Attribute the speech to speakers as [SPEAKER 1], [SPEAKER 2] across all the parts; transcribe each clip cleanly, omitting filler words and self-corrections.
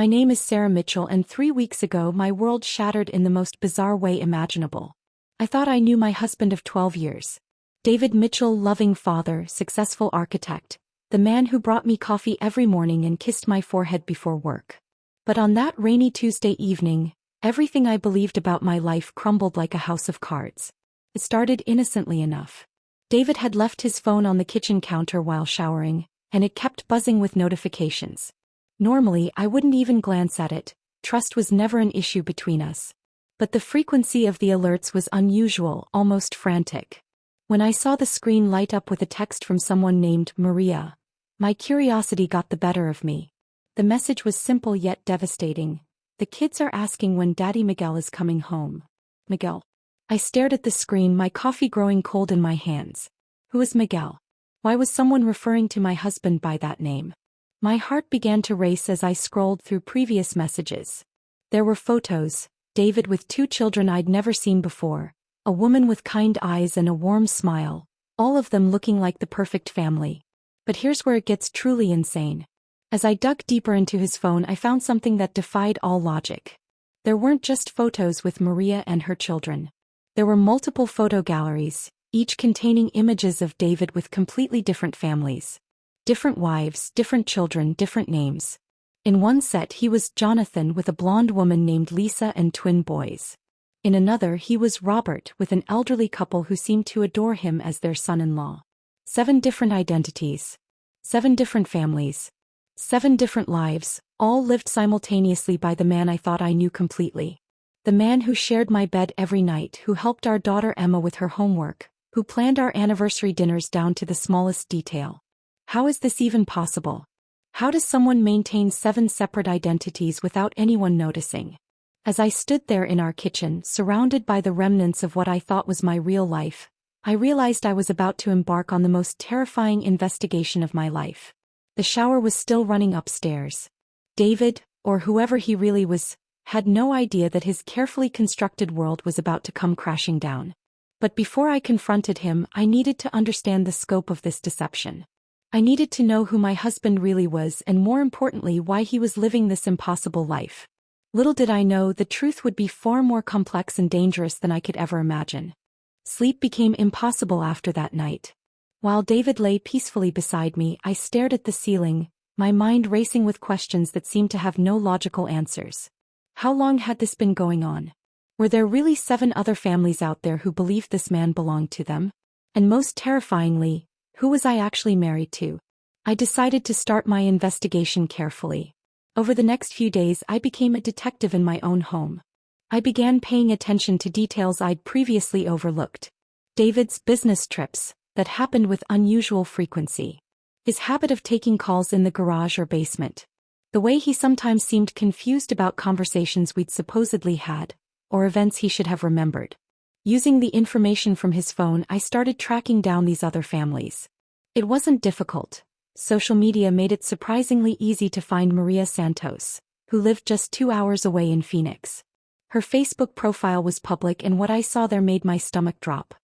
[SPEAKER 1] My name is Sarah Mitchell, and 3 weeks ago my world shattered in the most bizarre way imaginable. I thought I knew my husband of 12 years. David Mitchell, loving father, successful architect, the man who brought me coffee every morning and kissed my forehead before work. But on that rainy Tuesday evening, everything I believed about my life crumbled like a house of cards. It started innocently enough. David had left his phone on the kitchen counter while showering, and it kept buzzing with notifications. Normally, I wouldn't even glance at it. Trust was never an issue between us. But the frequency of the alerts was unusual, almost frantic. When I saw the screen light up with a text from someone named Maria, my curiosity got the better of me. The message was simple yet devastating. The kids are asking when Daddy Miguel is coming home. Miguel. I stared at the screen, my coffee growing cold in my hands. Who is Miguel? Why was someone referring to my husband by that name? My heart began to race as I scrolled through previous messages. There were photos, David with 2 children I'd never seen before, a woman with kind eyes and a warm smile, all of them looking like the perfect family. But here's where it gets truly insane. As I dug deeper into his phone, I found something that defied all logic. There weren't just photos with Maria and her children. There were multiple photo galleries, each containing images of David with completely different families. Different wives, different children, different names. In one set he was Jonathan with a blonde woman named Lisa and twin boys. In another he was Robert with an elderly couple who seemed to adore him as their son-in-law. 7 different identities. 7 different families. 7 different lives, all lived simultaneously by the man I thought I knew completely. The man who shared my bed every night, who helped our daughter Emma with her homework, who planned our anniversary dinners down to the smallest detail. How is this even possible? How does someone maintain 7 separate identities without anyone noticing? As I stood there in our kitchen, surrounded by the remnants of what I thought was my real life, I realized I was about to embark on the most terrifying investigation of my life. The shower was still running upstairs. David, or whoever he really was, had no idea that his carefully constructed world was about to come crashing down. But before I confronted him, I needed to understand the scope of this deception. I needed to know who my husband really was, and more importantly, why he was living this impossible life. Little did I know the truth would be far more complex and dangerous than I could ever imagine. Sleep became impossible after that night. While David lay peacefully beside me, I stared at the ceiling, my mind racing with questions that seemed to have no logical answers. How long had this been going on? Were there really 7 other families out there who believed this man belonged to them? And most terrifyingly, who was I actually married to? I decided to start my investigation carefully. Over the next few days, I became a detective in my own home. I began paying attention to details I'd previously overlooked. David's business trips, that happened with unusual frequency. His habit of taking calls in the garage or basement. The way he sometimes seemed confused about conversations we'd supposedly had, or events he should have remembered. Using the information from his phone, I started tracking down these other families. It wasn't difficult. Social media made it surprisingly easy to find Maria Santos, who lived just 2 hours away in Phoenix. Her Facebook profile was public, and what I saw there made my stomach drop.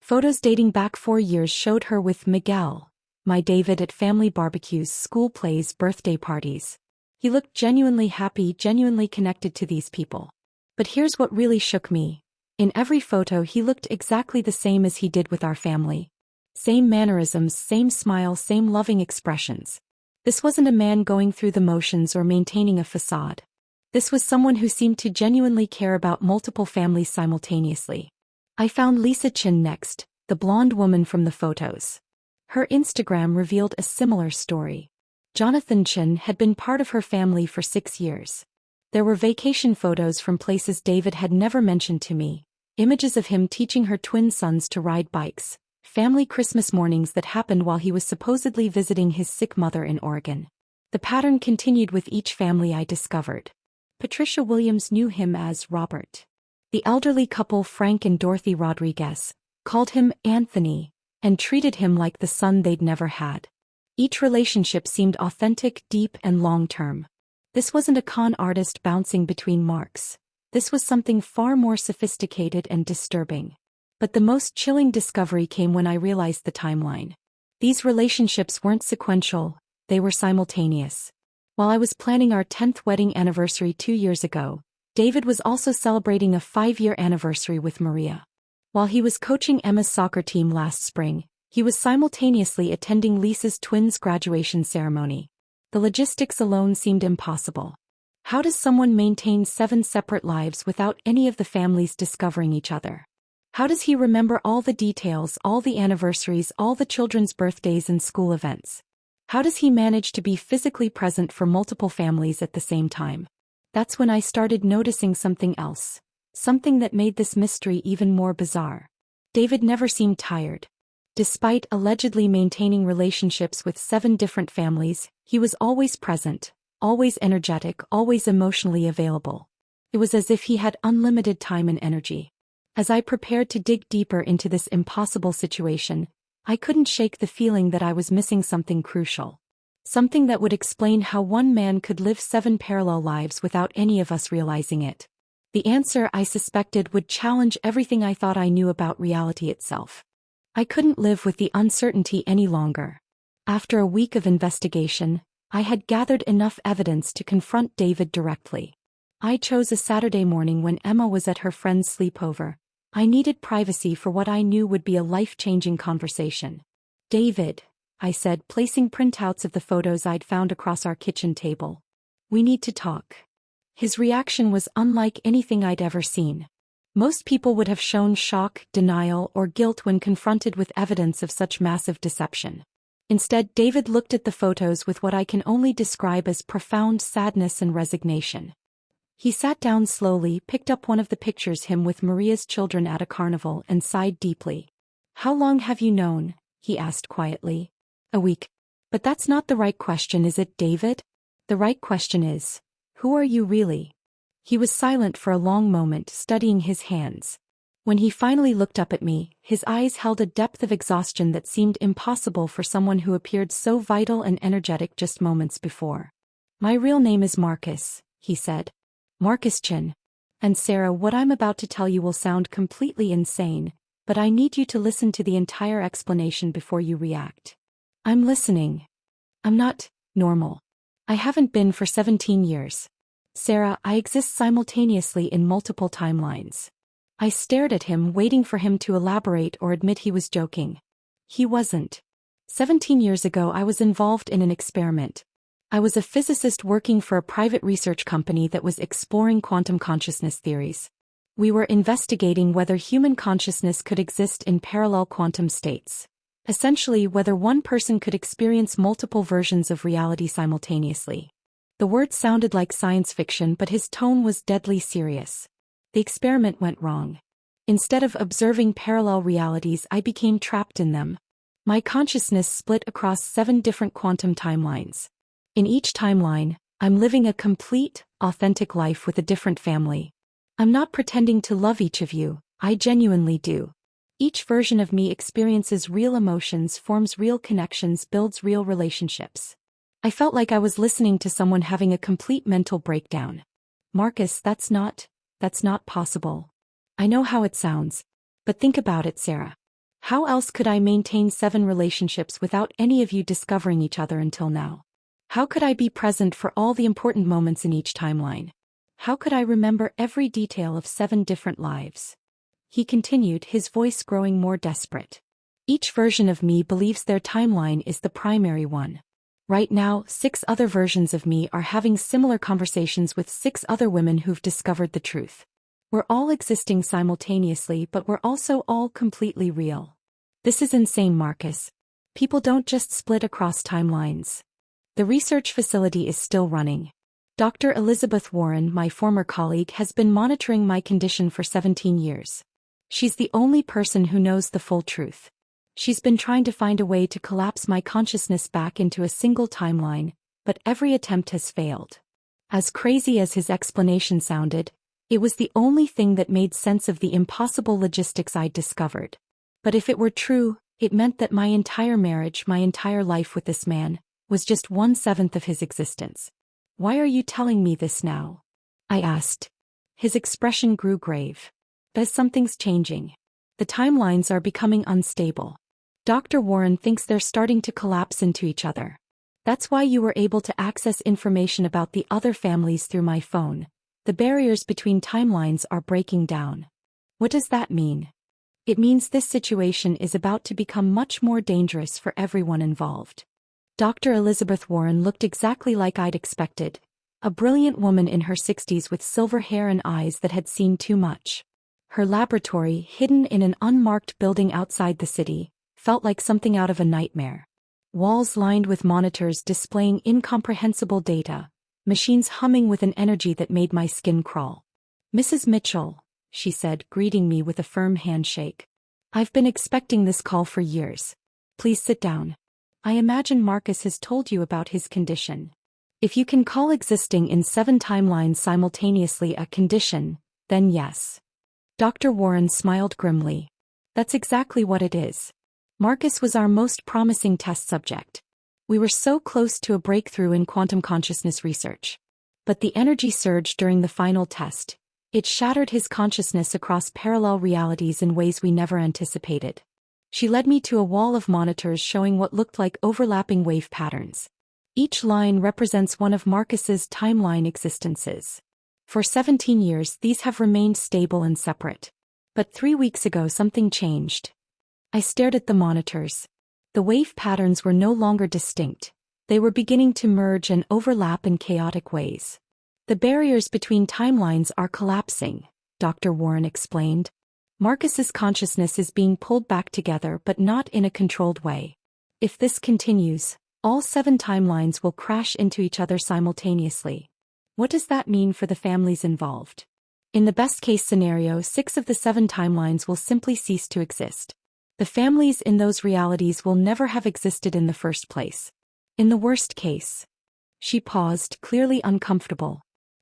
[SPEAKER 1] Photos dating back 4 years showed her with Miguel, my David, at family barbecues, school plays, birthday parties. He looked genuinely happy, genuinely connected to these people. But here's what really shook me. In every photo he looked exactly the same as he did with our family. Same mannerisms, same smile, same loving expressions. This wasn't a man going through the motions or maintaining a facade. This was someone who seemed to genuinely care about multiple families simultaneously. I found Lisa Chin next, the blonde woman from the photos. Her Instagram revealed a similar story. Jonathan Chin had been part of her family for 6 years. There were vacation photos from places David had never mentioned to me, images of him teaching her twin sons to ride bikes, family Christmas mornings that happened while he was supposedly visiting his sick mother in Oregon. The pattern continued with each family I discovered. Patricia Williams knew him as Robert. The elderly couple, Frank and Dorothy Rodriguez, called him Anthony, and treated him like the son they'd never had. Each relationship seemed authentic, deep, and long-term. This wasn't a con artist bouncing between marks. This was something far more sophisticated and disturbing. But the most chilling discovery came when I realized the timeline. These relationships weren't sequential, they were simultaneous. While I was planning our 10th wedding anniversary 2 years ago, David was also celebrating a 5-year anniversary with Maria. While he was coaching Emma's soccer team last spring, he was simultaneously attending Lisa's twins' graduation ceremony. The logistics alone seemed impossible. How does someone maintain 7 separate lives without any of the families discovering each other? How does he remember all the details, all the anniversaries, all the children's birthdays and school events? How does he manage to be physically present for multiple families at the same time? That's when I started noticing something else. Something that made this mystery even more bizarre. David never seemed tired. Despite allegedly maintaining relationships with 7 different families, he was always present, always energetic, always emotionally available. It was as if he had unlimited time and energy. As I prepared to dig deeper into this impossible situation, I couldn't shake the feeling that I was missing something crucial. Something that would explain how one man could live 7 parallel lives without any of us realizing it. The answer, I suspected, would challenge everything I thought I knew about reality itself. I couldn't live with the uncertainty any longer. After a week of investigation, I had gathered enough evidence to confront David directly. I chose a Saturday morning when Emma was at her friend's sleepover. I needed privacy for what I knew would be a life-changing conversation. "David," I said, placing printouts of the photos I'd found across our kitchen table. "We need to talk." His reaction was unlike anything I'd ever seen. Most people would have shown shock, denial, or guilt when confronted with evidence of such massive deception. Instead, David looked at the photos with what I can only describe as profound sadness and resignation. He sat down slowly, picked up one of the pictures him with Maria's children at a carnival, and sighed deeply. "How long have you known?" he asked quietly. "A week." "But that's not the right question, is it, David? The right question is, who are you really?" He was silent for a long moment, studying his hands. When he finally looked up at me, his eyes held a depth of exhaustion that seemed impossible for someone who appeared so vital and energetic just moments before. "My real name is Marcus," he said. "Marcus Chin. And Sarah, what I'm about to tell you will sound completely insane, but I need you to listen to the entire explanation before you react." "I'm listening." "I'm not normal. I haven't been for 17 years. Sarah, I exist simultaneously in multiple timelines." I stared at him, waiting for him to elaborate or admit he was joking. He wasn't. 17 years ago I was involved in an experiment. I was a physicist working for a private research company that was exploring quantum consciousness theories. We were investigating whether human consciousness could exist in parallel quantum states. Essentially, whether one person could experience multiple versions of reality simultaneously. The words sounded like science fiction, but his tone was deadly serious. The experiment went wrong. Instead of observing parallel realities, I became trapped in them. My consciousness split across 7 different quantum timelines. In each timeline, I'm living a complete, authentic life with a different family. I'm not pretending to love each of you, I genuinely do. Each version of me experiences real emotions, forms real connections, builds real relationships. I felt like I was listening to someone having a complete mental breakdown. "Marcus, that's not possible." "I know how it sounds. But think about it, Sarah. How else could I maintain 7 relationships without any of you discovering each other until now? How could I be present for all the important moments in each timeline? How could I remember every detail of 7 different lives?" He continued, his voice growing more desperate. "Each version of me believes their timeline is the primary one. Right now, 6 other versions of me are having similar conversations with 6 other women who've discovered the truth. We're all existing simultaneously, but we're also all completely real. This is insane, Marcus. People don't just split across timelines. The research facility is still running. Dr. Elizabeth Warren, my former colleague, has been monitoring my condition for 17 years. She's the only person who knows the full truth. She's been trying to find a way to collapse my consciousness back into a single timeline, but every attempt has failed." As crazy as his explanation sounded, it was the only thing that made sense of the impossible logistics I'd discovered. But if it were true, it meant that my entire marriage, my entire life with this man, was just 1/7 of his existence. "Why are you telling me this now?" I asked. His expression grew grave. "Because something's changing. The timelines are becoming unstable. Dr. Warren thinks they're starting to collapse into each other. That's why you were able to access information about the other families through my phone. The barriers between timelines are breaking down. What does that mean? It means this situation is about to become much more dangerous for everyone involved. Dr. Elizabeth Warren looked exactly like I'd expected, a brilliant woman in her 60s with silver hair and eyes that had seen too much. Her laboratory, hidden in an unmarked building outside the city, felt like something out of a nightmare. Walls lined with monitors displaying incomprehensible data, machines humming with an energy that made my skin crawl. "Mrs. Mitchell," she said, greeting me with a firm handshake. "I've been expecting this call for years. Please sit down. I imagine Marcus has told you about his condition. If you can call existing in 7 timelines simultaneously a condition, then yes." Dr. Warren smiled grimly. "That's exactly what it is. Marcus was our most promising test subject. We were so close to a breakthrough in quantum consciousness research. But the energy surge during the final test, it shattered his consciousness across parallel realities in ways we never anticipated." She led me to a wall of monitors showing what looked like overlapping wave patterns. Each line represents one of Marcus's timeline existences. For 17 years these have remained stable and separate. But 3 weeks ago something changed. I stared at the monitors. The wave patterns were no longer distinct. They were beginning to merge and overlap in chaotic ways. "The barriers between timelines are collapsing," Dr. Warren explained. "Marcus's consciousness is being pulled back together but not in a controlled way. If this continues, all 7 timelines will crash into each other simultaneously." What does that mean for the families involved? In the best-case scenario, 6 of the 7 timelines will simply cease to exist. The families in those realities will never have existed in the first place. In the worst case. She paused, clearly uncomfortable.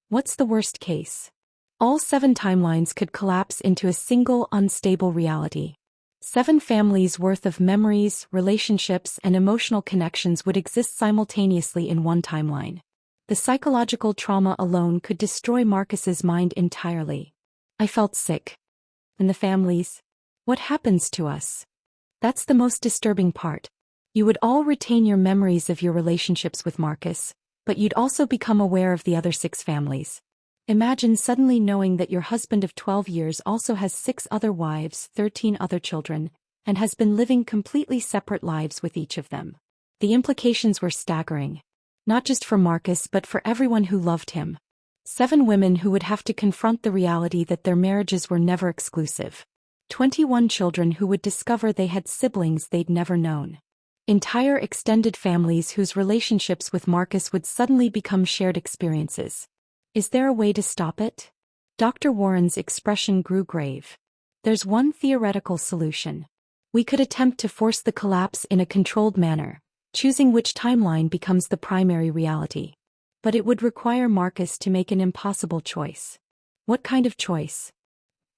[SPEAKER 1] What's the worst case? All 7 timelines could collapse into a single unstable reality. 7 families' worth of memories, relationships, and emotional connections would exist simultaneously in one timeline. The psychological trauma alone could destroy Marcus's mind entirely. I felt sick. And the families? What happens to us? That's the most disturbing part. You would all retain your memories of your relationships with Marcus, but you'd also become aware of the other 6 families. Imagine suddenly knowing that your husband of 12 years also has 6 other wives, 13 other children, and has been living completely separate lives with each of them. The implications were staggering. Not just for Marcus but for everyone who loved him. 7 women who would have to confront the reality that their marriages were never exclusive. 21 children who would discover they had siblings they'd never known. Entire extended families whose relationships with Marcus would suddenly become shared experiences. Is there a way to stop it? Dr. Warren's expression grew grave. There's one theoretical solution. We could attempt to force the collapse in a controlled manner, choosing which timeline becomes the primary reality. But it would require Marcus to make an impossible choice. What kind of choice?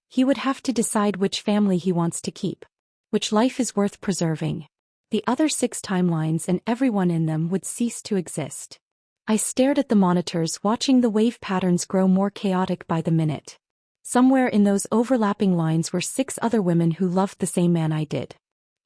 [SPEAKER 1] He would have to decide which family he wants to keep, which life is worth preserving. The other 6 timelines and everyone in them would cease to exist. I stared at the monitors, watching the wave patterns grow more chaotic by the minute. Somewhere in those overlapping lines were 6 other women who loved the same man I did.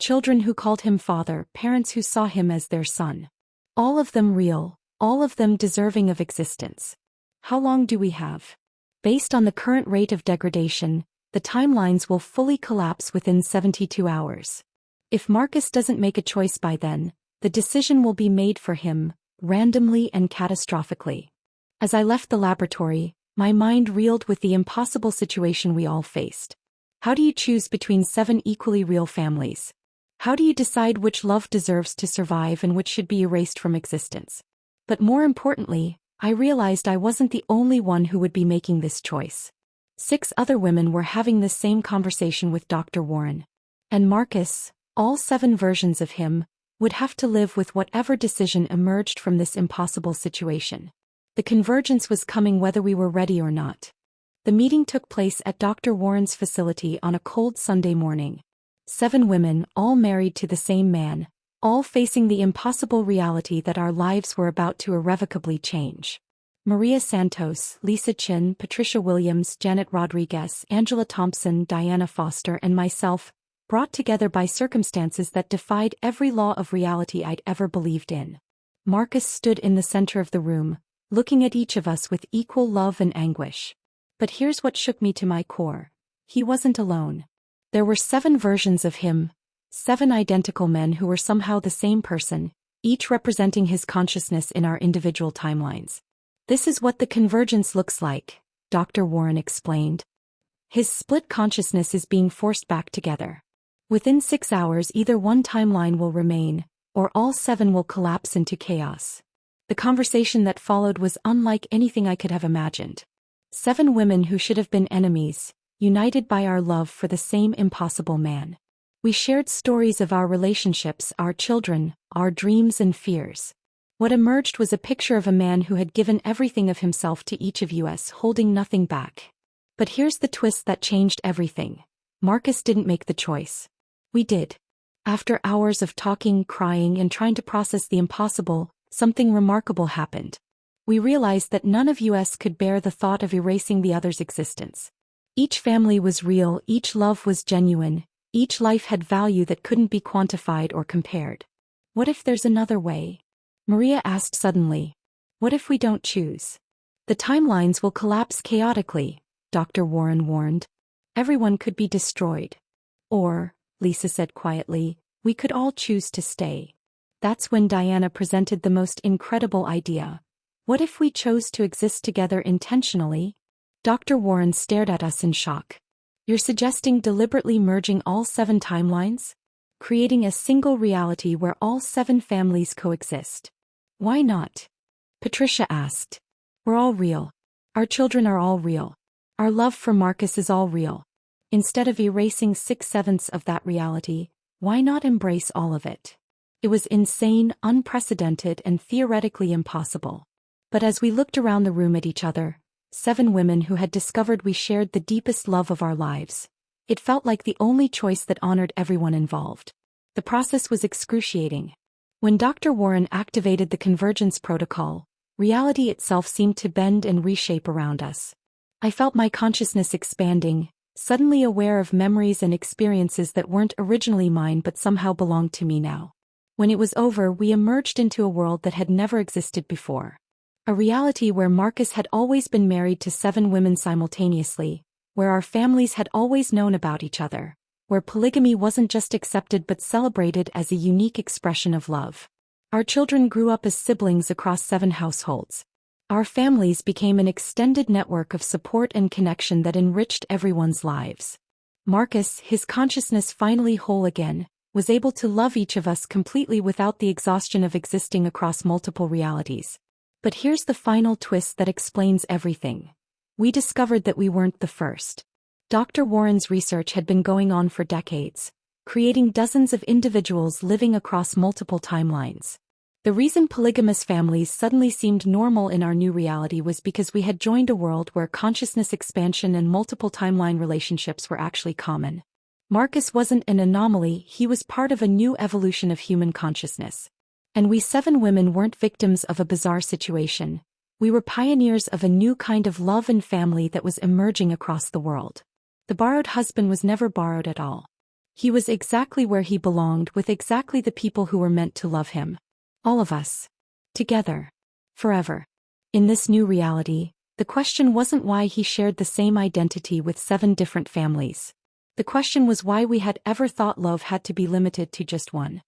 [SPEAKER 1] Children who called him father, parents who saw him as their son. All of them real, all of them deserving of existence. How long do we have? Based on the current rate of degradation, the timelines will fully collapse within 72 hours. If Marcus doesn't make a choice by then, the decision will be made for him, randomly and catastrophically. As I left the laboratory, my mind reeled with the impossible situation we all faced. How do you choose between 7 equally real families? How do you decide which love deserves to survive and which should be erased from existence? But more importantly, I realized I wasn't the only one who would be making this choice. 6 other women were having the same conversation with Dr. Warren. And Marcus, all 7 versions of him, would have to live with whatever decision emerged from this impossible situation. The convergence was coming whether we were ready or not. The meeting took place at Dr. Warren's facility on a cold Sunday morning. 7 women, all married to the same man, all facing the impossible reality that our lives were about to irrevocably change. Maria Santos, Lisa Chin, Patricia Williams, Janet Rodriguez, Angela Thompson, Diana Foster, and myself, brought together by circumstances that defied every law of reality I'd ever believed in. Marcus stood in the center of the room, looking at each of us with equal love and anguish. But here's what shook me to my core. He wasn't alone. There were 7 versions of him, 7 identical men who were somehow the same person, each representing his consciousness in our individual timelines. This is what the convergence looks like, Dr. Warren explained. His split consciousness is being forced back together. Within 6 hours, either one timeline will remain, or all 7 will collapse into chaos. The conversation that followed was unlike anything I could have imagined. 7 women who should have been enemies, united by our love for the same impossible man. We shared stories of our relationships, our children, our dreams and fears. What emerged was a picture of a man who had given everything of himself to each of us, holding nothing back. But here's the twist that changed everything. Marcus didn't make the choice. We did. After hours of talking, crying, and trying to process the impossible, something remarkable happened. We realized that none of us could bear the thought of erasing the other's existence. Each family was real, each love was genuine, each life had value that couldn't be quantified or compared. What if there's another way? Maria asked suddenly. What if we don't choose? The timelines will collapse chaotically, Dr. Warren warned. Everyone could be destroyed. Or, Lisa said quietly, we could all choose to stay. That's when Diana presented the most incredible idea. What if we chose to exist together intentionally? Dr. Warren stared at us in shock. You're suggesting deliberately merging all 7 timelines? Creating a single reality where all 7 families coexist? Why not? Patricia asked. We're all real. Our children are all real. Our love for Marcus is all real. Instead of erasing 6/7 of that reality, why not embrace all of it? It was insane, unprecedented, and theoretically impossible. But as we looked around the room at each other, 7 women who had discovered we shared the deepest love of our lives, it felt like the only choice that honored everyone involved. The process was excruciating. When Dr. Warren activated the convergence protocol, reality itself seemed to bend and reshape around us. I felt my consciousness expanding, suddenly aware of memories and experiences that weren't originally mine but somehow belonged to me now. When it was over, we emerged into a world that had never existed before. A reality where Marcus had always been married to 7 women simultaneously, where our families had always known about each other, where polygamy wasn't just accepted but celebrated as a unique expression of love. Our children grew up as siblings across 7 households. Our families became an extended network of support and connection that enriched everyone's lives. Marcus, his consciousness finally whole again, was able to love each of us completely without the exhaustion of existing across multiple realities. But here's the final twist that explains everything. We discovered that we weren't the first. Dr. Warren's research had been going on for decades, creating dozens of individuals living across multiple timelines. The reason polygamous families suddenly seemed normal in our new reality was because we had joined a world where consciousness expansion and multiple timeline relationships were actually common. Marcus wasn't an anomaly, he was part of a new evolution of human consciousness. And we 7 women weren't victims of a bizarre situation. We were pioneers of a new kind of love and family that was emerging across the world. The borrowed husband was never borrowed at all. He was exactly where he belonged with exactly the people who were meant to love him. All of us. Together. Forever. In this new reality, the question wasn't why he shared the same identity with 7 different families. The question was why we had ever thought love had to be limited to just one.